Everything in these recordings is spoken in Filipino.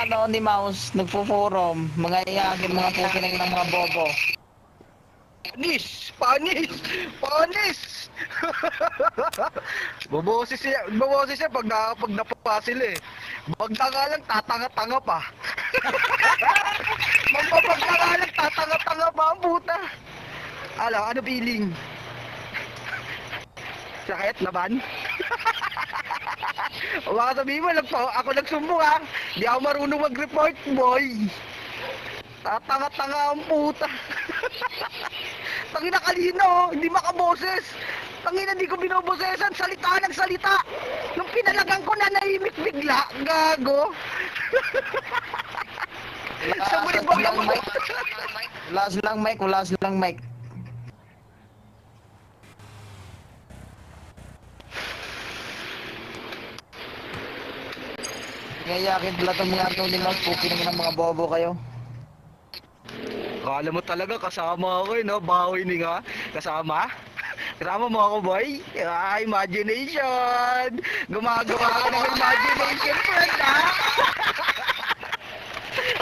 ni Mouse, nagpo-forum, mga iyakin, mga pukinang ng mga bobo. Panis! Buboses siya pag napapasil eh. Bagda nga lang, tatanga-tanga pa. Magpapagda nga lang, tatanga-tanga pa ang puta. Ano feeling? Sakit, laban? O baka sabihin mo, ako nagsumbong ha. Di ako marunong mag-report, boy. Tatanga-tanga ang puta. Tangina kalino, hindi makaboses. Tangina, di ko binobosesan, salita ng salita. Nung pinalagang ko na nahimik bigla, gago. Wala silang mic. Ngayakin pala itong mga ni Mouse, pukinang ng mga bobo kayo. Akala mo talaga kasama ako eh, no? Bawi ni nga. Kasama mo ako, boy. Imagination. Gumagawa ka ng imagination, friend, ha?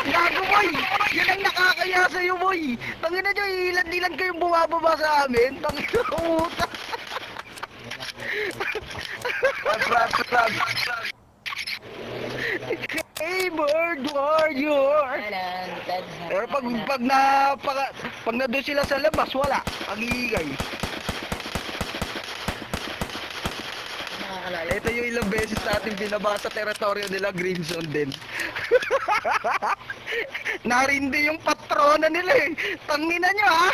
Gago, boy. Yan ang nakakaya sa'yo, boy. Tangina nyo, ilan-ilan kayong bumababa sa amin. Tangina, puta. Keyboard warrior. Pero pag na doon sila sa labas, wala. Pag-iigay. Ito yung ilang beses natin binaba sa teritoryo nila, Green Zone din. Narindi yung patrona nila eh. Tangina nyo ha?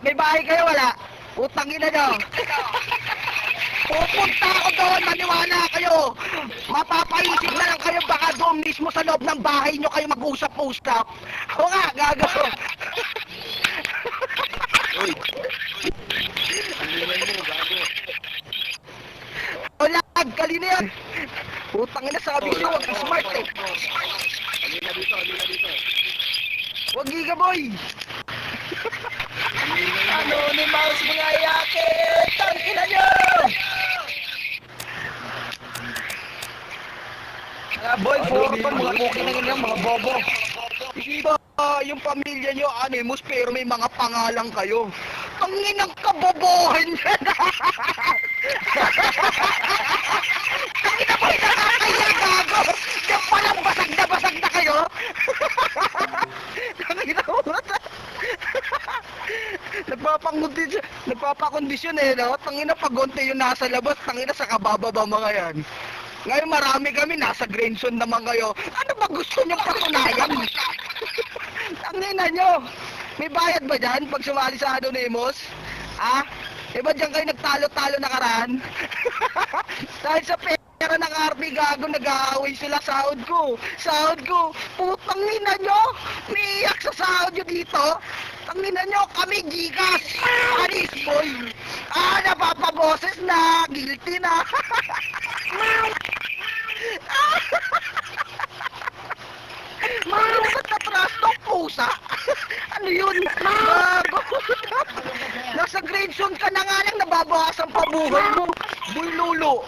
May bahay kayo, wala? Utangina nyo. Pupunta ako doon, maniwala kayo. Mapapaisip na lang kayo, baka doon mismo sa loob ng bahay nyo kayo mag-usap-usap. O nga, gago. Uy. Aliman mo, gago. O lag, kalina yan. Putang ina, sabi ko, wag smart eh. Alina dito. Wag giga, boy. Ni Mouse, mga iyakin! Tangina nyo! Boy, mga pukinang ng mga bobo. Iba, yung pamilya nyo animus pero may mga pangalang kayo. Tanginang kabobohan yan. Tangina mo, nakakaya gago. Yung palang basag na kayo. Tangina mo. Nagpapakondisyon eh, no? Tangina pag konti yung nasa labas, tangina sa kabababa mga yan. Ngayon marami kami, nasa green zone naman kayo. Ano ba gusto nyo patunayan? Tangina nyo. May bayad ba dyan pag sumali sa Anonymous? Diba dyan kayo nagtalo-talo na karaan? Dahil sa pera ng RP gago, nag-aaway sila sahod ko. Putang ina nyo. Umiiyak sa sahod nyo dito. Tangina nyo, kami gigas. Panis, boy. Napapaboses na. Guilty na. Malungkot na trust ng pusa. Ano yun? Bago. Nasa grade zone ka na nga lang, nababawasan pa buhay mo. Boy Lolo.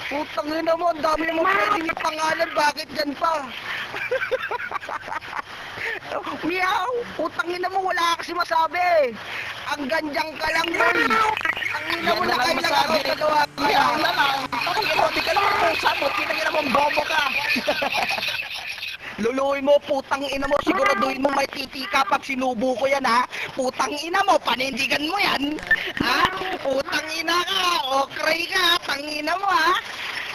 Putang ina mo, ang dami mo pwedeng ipangalan. Bakit dyan pa? Meow. Putang ina mo, wala kasi masabi. Ang ganjang ka lang, boy. Ang ina mo na kailang ako kagawa. Meow na lang. Di ka naman pusa mo, kinagina mong bobo ka. Luluhin mo, putang ina mo, siguraduhin mo may titi ka pag sinubo ko yan, ha? Putang ina mo, panindigan mo yan, ha? Putang ina ka, okray ka, tangina mo, ha?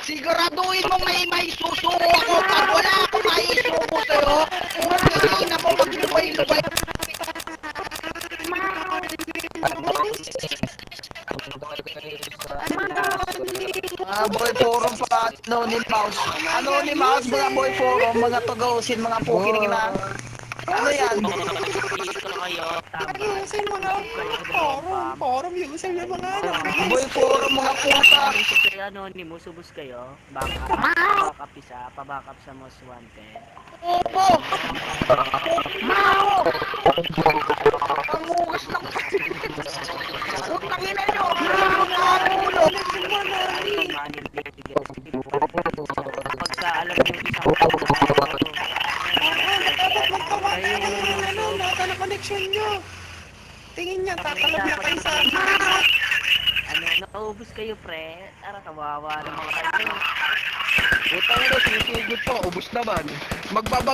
Siguraduhin mo may susuko ako pag wala akong may suko sa'yo. Magkakina mo, maglubay-lubay. Boy forum pa, ni Mouse. Ni Mouse, mga boy forum, mga tagausin, mga pukinang na. Ano yan? Ayusin mo na. Forum, yusin mo na. Boy forum, mga puta. Kaya Anonymous, subos kayo. Backup isa, pabackup sa most wanted. Opo! Mao! Ang ugas ng putang ina nyo! Ulo! Pagka alam nyo isang reaction nyo. Tingin niya, tatalab na kayo sa akin. Ano, naubos kayo, pre. Tara, kawawa naman kayo. Utang ina, sinisugod pa, ubos naman. Magbabag